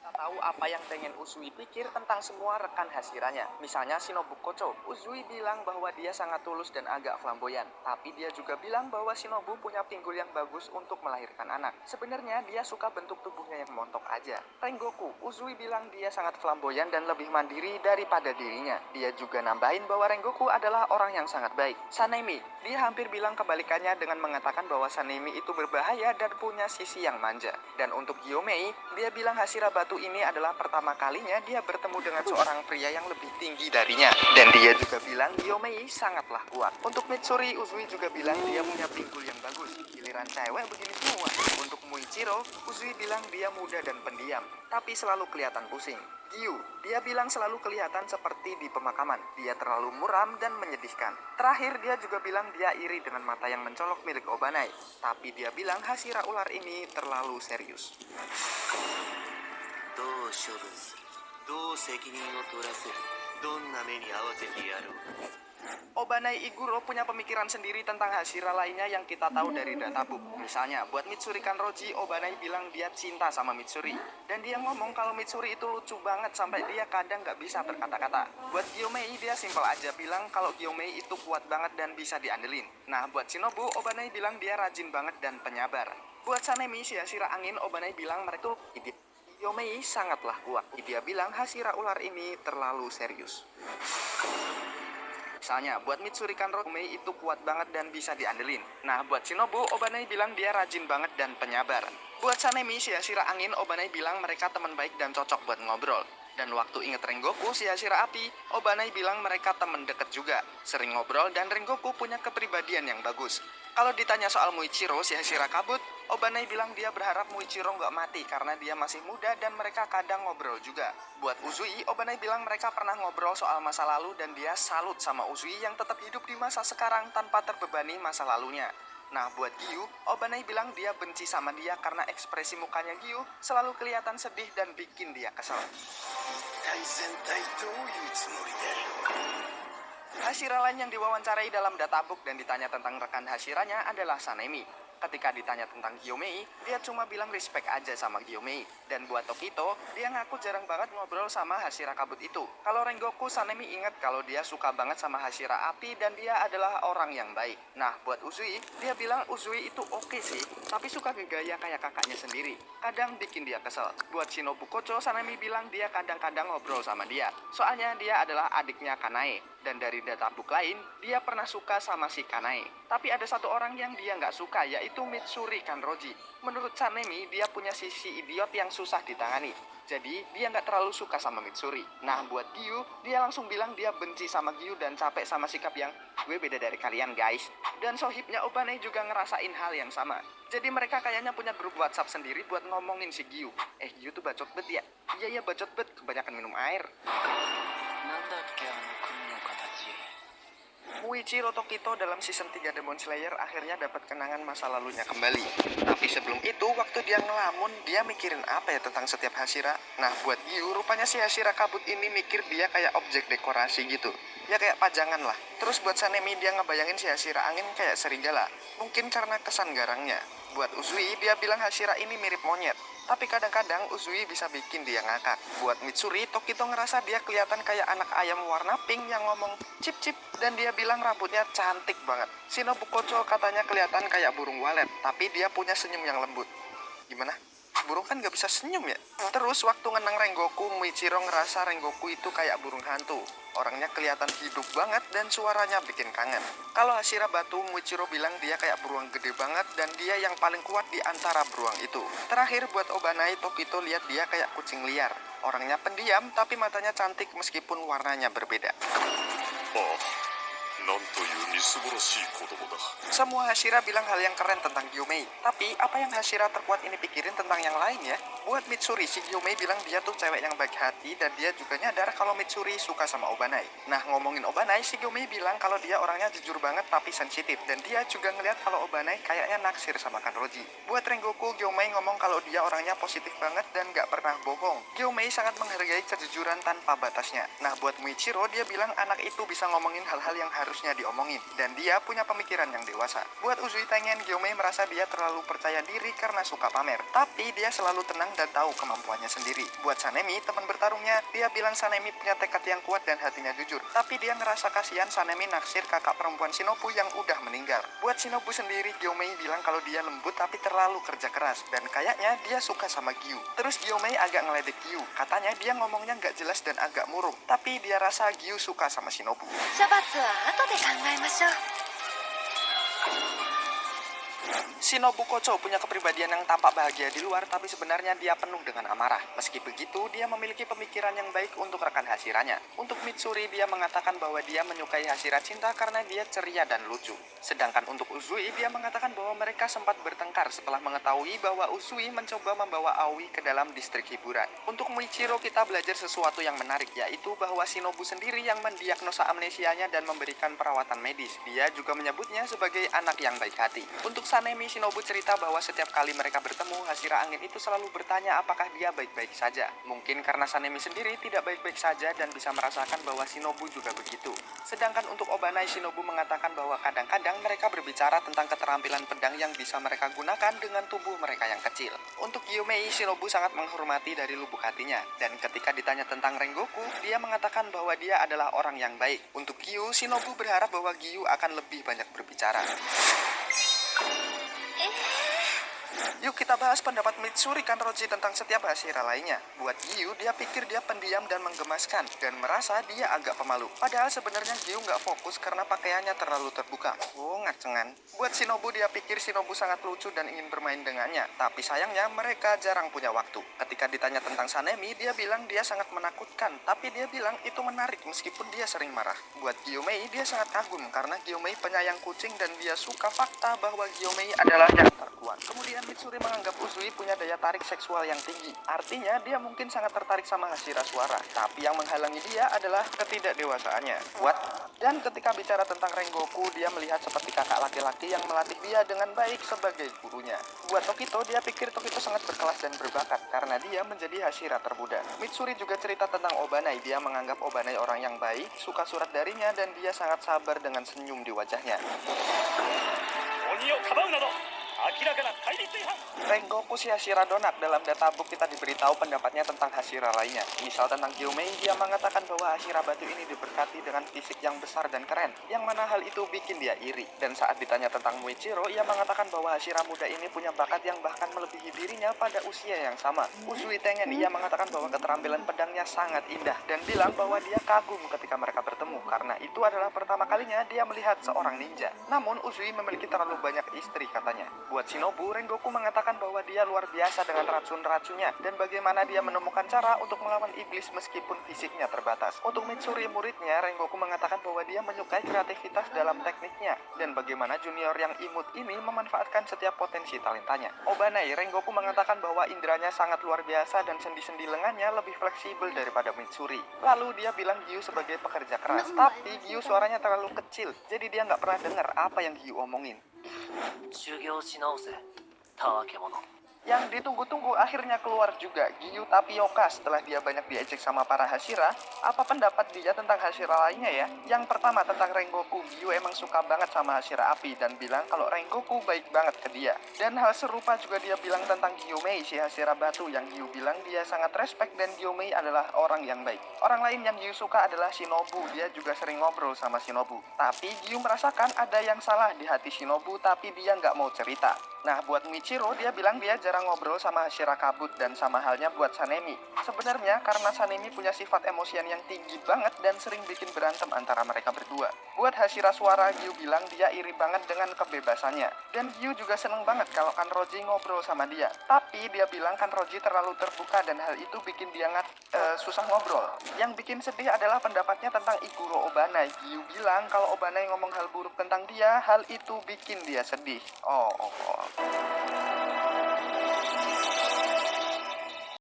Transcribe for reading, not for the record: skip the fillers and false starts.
Kita tahu apa yang pengen Uzui pikir tentang semua rekan Hashiranya. Misalnya Shinobu Kocho, Uzui bilang bahwa dia sangat tulus dan agak flamboyan. Tapi dia juga bilang bahwa Shinobu punya pinggul yang bagus untuk melahirkan anak. Sebenarnya dia suka bentuk tubuhnya yang montok aja. Rengoku, Uzui bilang dia sangat flamboyan dan lebih mandiri daripada dirinya. Dia juga nambahin bahwa Rengoku adalah orang yang sangat baik. Sanemi, dia hampir bilang kebalikannya dengan mengatakan bahwa Sanemi itu berbahaya dan punya sisi yang manja. Dan untuk Gyomei, dia bilang Hashira Batu ini adalah pertama kalinya dia bertemu dengan seorang pria yang lebih tinggi darinya. Dan dia juga bilang Gyomei sangatlah kuat. Untuk Mitsuri, Uzui juga bilang dia punya pinggul yang bagus. Giliran cewek begini semua. Untuk Muichiro, Uzui bilang dia muda dan pendiam, tapi selalu kelihatan pusing. Gyu, dia bilang selalu kelihatan seperti di pemakaman. Dia terlalu muram dan menyedihkan. Terakhir, dia juga bilang dia iri dengan mata yang mencolok milik Obanai. Tapi dia bilang Hashira ular ini terlalu serius. どう処分する、どう責任を取らせる、どんな目に合わせてやろう。 Obanai Iguro punya pemikiran sendiri tentang Hashira lainnya yang kita tahu dari databook. Misalnya, buat Mitsuri Kanroji, Obanai bilang dia cinta sama Mitsuri. Dan dia ngomong kalau Mitsuri itu lucu banget sampai dia kadang nggak bisa berkata-kata. Buat Gyomei, dia simpel aja bilang kalau Gyomei itu kuat banget dan bisa diandelin. Nah, buat Shinobu, Obanai bilang dia rajin banget dan penyabar. Buat Sanemi, si Hashira angin, Obanai bilang mereka tuh Gyomei sangatlah kuat. Dia bilang Hashira ular ini terlalu serius. Misalnya, buat Mitsuri Kanroji itu kuat banget dan bisa diandelin. Nah, buat Shinobu, Obanai bilang dia rajin banget dan penyabar. Buat Sanemi, si Hashira angin, Obanai bilang mereka teman baik dan cocok buat ngobrol. Dan waktu inget Rengoku, si Hashira api, Obanai bilang mereka teman deket juga. Sering ngobrol dan Rengoku punya kepribadian yang bagus. Kalau ditanya soal Muichiro, si Hashira kabut, Obanai bilang dia berharap Muichiro nggak mati karena dia masih muda dan mereka kadang ngobrol juga. Buat Uzui, Obanai bilang mereka pernah ngobrol soal masa lalu dan dia salut sama Uzui yang tetap hidup di masa sekarang tanpa terbebani masa lalunya. Nah, buat Gyu, Obanai bilang dia benci sama dia karena ekspresi mukanya Gyu selalu kelihatan sedih dan bikin dia kesel. Hashira lain yang diwawancarai dalam databook dan ditanya tentang rekan Hashiranya adalah Sanemi. Ketika ditanya tentang Gyomei, dia cuma bilang respect aja sama Gyomei. Dan buat Tokito, dia ngaku jarang banget ngobrol sama Hashira kabut itu. Kalau Rengoku, Sanemi ingat kalau dia suka banget sama Hashira api dan dia adalah orang yang baik. Nah, buat Uzui, dia bilang Uzui itu oke sih, tapi suka gaya kayak kakaknya sendiri. Kadang bikin dia kesel. Buat Shinobu Kocho, Sanemi bilang dia kadang-kadang ngobrol sama dia. Soalnya dia adalah adiknya Kanae. Dan dari databook lain, dia pernah suka sama si Kanae. Tapi ada satu orang yang dia nggak suka, yaitu Mitsuri Kanroji. Menurut Sanemi, dia punya sisi idiot yang susah ditangani. Jadi, dia nggak terlalu suka sama Mitsuri. Nah, buat Gyu, dia langsung bilang dia benci sama Gyu dan capek sama sikap yang gue beda dari kalian guys. Dan sohibnya Obanai juga ngerasain hal yang sama. Jadi mereka kayaknya punya grup WhatsApp sendiri buat ngomongin si Gyu. Gyu tuh bacot bet ya? Iya, bacot bet, kebanyakan minum air. Muichiro Tokito dalam season 3 Demon Slayer akhirnya dapat kenangan masa lalunya kembali. Tapi sebelum itu, waktu dia ngelamun, dia mikirin apa ya tentang setiap Hashira? Nah, buat Gyu, rupanya si Hashira kabut ini mikir dia kayak objek dekorasi gitu. Ya kayak pajangan lah. Terus buat Sanemi, dia ngebayangin si Hashira angin kayak serigala. Mungkin karena kesan garangnya. Buat Uzui, dia bilang Hashira ini mirip monyet. Tapi kadang-kadang Uzui bisa bikin dia ngakak. Buat Mitsuri, Tokito ngerasa dia kelihatan kayak anak ayam warna pink yang ngomong cip-cip. Dan dia bilang rambutnya cantik banget. Shinobu Kocho katanya kelihatan kayak burung walet, tapi dia punya senyum yang lembut. Gimana? Burung kan gak bisa senyum ya? Terus waktu ngenang Rengoku, Muichiro ngerasa Rengoku itu kayak burung hantu. Orangnya kelihatan hidup banget dan suaranya bikin kangen. Kalau Hashira Batu, Muichiro bilang dia kayak beruang gede banget dan dia yang paling kuat di antara beruang itu. Terakhir buat Obanai, Tokito lihat dia kayak kucing liar. Orangnya pendiam tapi matanya cantik meskipun warnanya berbeda. Semua Hashira bilang hal yang keren tentang Gyomei. Tapi apa yang Hashira terkuat ini pikirin tentang yang lain ya? Buat Mitsuri, si Gyomei bilang dia tuh cewek yang baik hati dan dia juga nyadar kalau Mitsuri suka sama Obanai. Nah, ngomongin Obanai, si Gyomei bilang kalau dia orangnya jujur banget tapi sensitif. Dan dia juga ngeliat kalau Obanai kayaknya naksir sama Kanroji. Buat Rengoku, Gyomei ngomong kalau dia orangnya positif banget dan gak pernah bohong. Gyomei sangat menghargai kejujuran tanpa batasnya. Nah, buat Muichiro, dia bilang anak itu bisa ngomongin hal-hal yang harus seharusnya diomongin, dan dia punya pemikiran yang dewasa. Buat Uzui Tengen, Gyomei merasa dia terlalu percaya diri karena suka pamer, tapi dia selalu tenang dan tahu kemampuannya sendiri. Buat Sanemi, teman bertarungnya, dia bilang Sanemi punya tekad yang kuat dan hatinya jujur, tapi dia ngerasa kasihan Sanemi naksir kakak perempuan Shinobu yang udah meninggal. Buat Shinobu sendiri, Gyomei bilang kalau dia lembut tapi terlalu kerja keras, dan kayaknya dia suka sama Gyu. Terus Gyomei agak ngeledek Gyu, katanya dia ngomongnya nggak jelas dan agak murung, tapi dia rasa Gyu suka sama Shinobu. 処罰は後で考えましょう。 Shinobu Kocho punya kepribadian yang tampak bahagia di luar, tapi sebenarnya dia penuh dengan amarah. Meski begitu, dia memiliki pemikiran yang baik untuk rekan Hashiranya. Untuk Mitsuri, dia mengatakan bahwa dia menyukai Hashira cinta karena dia ceria dan lucu. Sedangkan untuk Uzui, dia mengatakan bahwa mereka sempat bertengkar setelah mengetahui bahwa Uzui mencoba membawa Aoi ke dalam distrik hiburan. Untuk Muichiro, kita belajar sesuatu yang menarik, yaitu bahwa Shinobu sendiri yang mendiagnosa amnesianya dan memberikan perawatan medis. Dia juga menyebutnya sebagai anak yang baik hati. Untuk Sanemi, Shinobu cerita bahwa setiap kali mereka bertemu, Hashira Angin itu selalu bertanya apakah dia baik-baik saja. Mungkin karena Sanemi sendiri tidak baik-baik saja dan bisa merasakan bahwa Shinobu juga begitu. Sedangkan untuk Obanai, Shinobu mengatakan bahwa kadang-kadang mereka berbicara tentang keterampilan pedang yang bisa mereka gunakan dengan tubuh mereka yang kecil. Untuk Gyomei, Shinobu sangat menghormati dari lubuk hatinya. Dan ketika ditanya tentang Rengoku, dia mengatakan bahwa dia adalah orang yang baik. Untuk Gyu, Shinobu berharap bahwa Gyu akan lebih banyak berbicara. Yuk kita bahas pendapat Mitsuri Kanroji tentang setiap Hashira lainnya. Buat Gyu, dia pikir dia pendiam dan menggemaskan, dan merasa dia agak pemalu. Padahal sebenarnya Gyu nggak fokus karena pakaiannya terlalu terbuka. Oh, ngacengan. Buat Shinobu, dia pikir Shinobu sangat lucu dan ingin bermain dengannya. Tapi sayangnya mereka jarang punya waktu. Ketika ditanya tentang Sanemi, dia bilang dia sangat menakutkan. Tapi dia bilang itu menarik meskipun dia sering marah. Buat Gyomei, dia sangat kagum karena Gyomei penyayang kucing dan dia suka fakta bahwa Gyomei adalah yang terkuat. Kemudian Mitsuri menganggap Uzui punya daya tarik seksual yang tinggi. Artinya dia mungkin sangat tertarik sama Hashira Suara. Tapi yang menghalangi dia adalah ketidakdewasaannya. What? Dan ketika bicara tentang Rengoku, dia melihat seperti kakak laki-laki yang melatih dia dengan baik sebagai gurunya. Buat Tokito, dia pikir Tokito sangat berkelas dan berbakat karena dia menjadi Hashira termuda. Mitsuri juga cerita tentang Obanai. Dia menganggap Obanai orang yang baik, suka surat darinya, dan dia sangat sabar dengan senyum di wajahnya. Rengoku si Hashira Donak. Dalam databook kita diberitahu pendapatnya tentang Hashira lainnya. Misal tentang Gyomei, dia mengatakan bahwa Hashira batu ini diberkati dengan fisik yang besar dan keren, yang mana hal itu bikin dia iri. Dan saat ditanya tentang Muichiro, ia mengatakan bahwa Hashira muda ini punya bakat yang bahkan melebihi dirinya pada usia yang sama. Uzui Tengen, ia mengatakan bahwa keterampilan pedangnya sangat indah, dan bilang bahwa dia kagum ketika mereka bertemu, karena itu adalah pertama kalinya dia melihat seorang ninja. Namun Uzui memiliki terlalu banyak istri katanya. Buat Shinobu, Rengoku mengatakan bahwa dia luar biasa dengan racun-racunnya dan bagaimana dia menemukan cara untuk melawan iblis meskipun fisiknya terbatas. Untuk Mitsuri muridnya, Rengoku mengatakan bahwa dia menyukai kreativitas dalam tekniknya dan bagaimana junior yang imut ini memanfaatkan setiap potensi talentanya. Obanai, Rengoku mengatakan bahwa indranya sangat luar biasa dan sendi-sendi lengannya lebih fleksibel daripada Mitsuri. Lalu dia bilang Gyu sebagai pekerja keras, tapi Gyu suaranya terlalu kecil, jadi dia nggak pernah dengar apa yang Gyu omongin. 修行し直せたわけ者 Yang ditunggu-tunggu akhirnya keluar juga, Gyu Tapioka. Setelah dia banyak diejek sama para Hashira, apa pendapat dia tentang Hashira lainnya ya? Yang pertama tentang Rengoku, Gyu emang suka banget sama Hashira api dan bilang kalau Rengoku baik banget ke dia. Dan hal serupa juga dia bilang tentang Gyomei, si Hashira batu, yang Gyu bilang dia sangat respect dan Gyomei adalah orang yang baik. Orang lain yang Gyu suka adalah Shinobu, dia juga sering ngobrol sama Shinobu. Tapi Gyu merasakan ada yang salah di hati Shinobu, tapi dia nggak mau cerita. Nah, buat Michiro, dia bilang dia jarang ngobrol sama Hashira kabut, dan sama halnya buat Sanemi. Sebenarnya karena Sanemi punya sifat emosian yang tinggi banget dan sering bikin berantem antara mereka berdua. Buat Hashira Suara, Gyu bilang dia iri banget dengan kebebasannya. Dan Gyu juga seneng banget kalau Kanroji ngobrol sama dia. Tapi dia bilang Kanroji terlalu terbuka dan hal itu bikin dia susah ngobrol. Yang bikin sedih adalah pendapatnya tentang Iguro Obanai. Gyu bilang kalau Obanai ngomong hal buruk tentang dia, hal itu bikin dia sedih. Oh.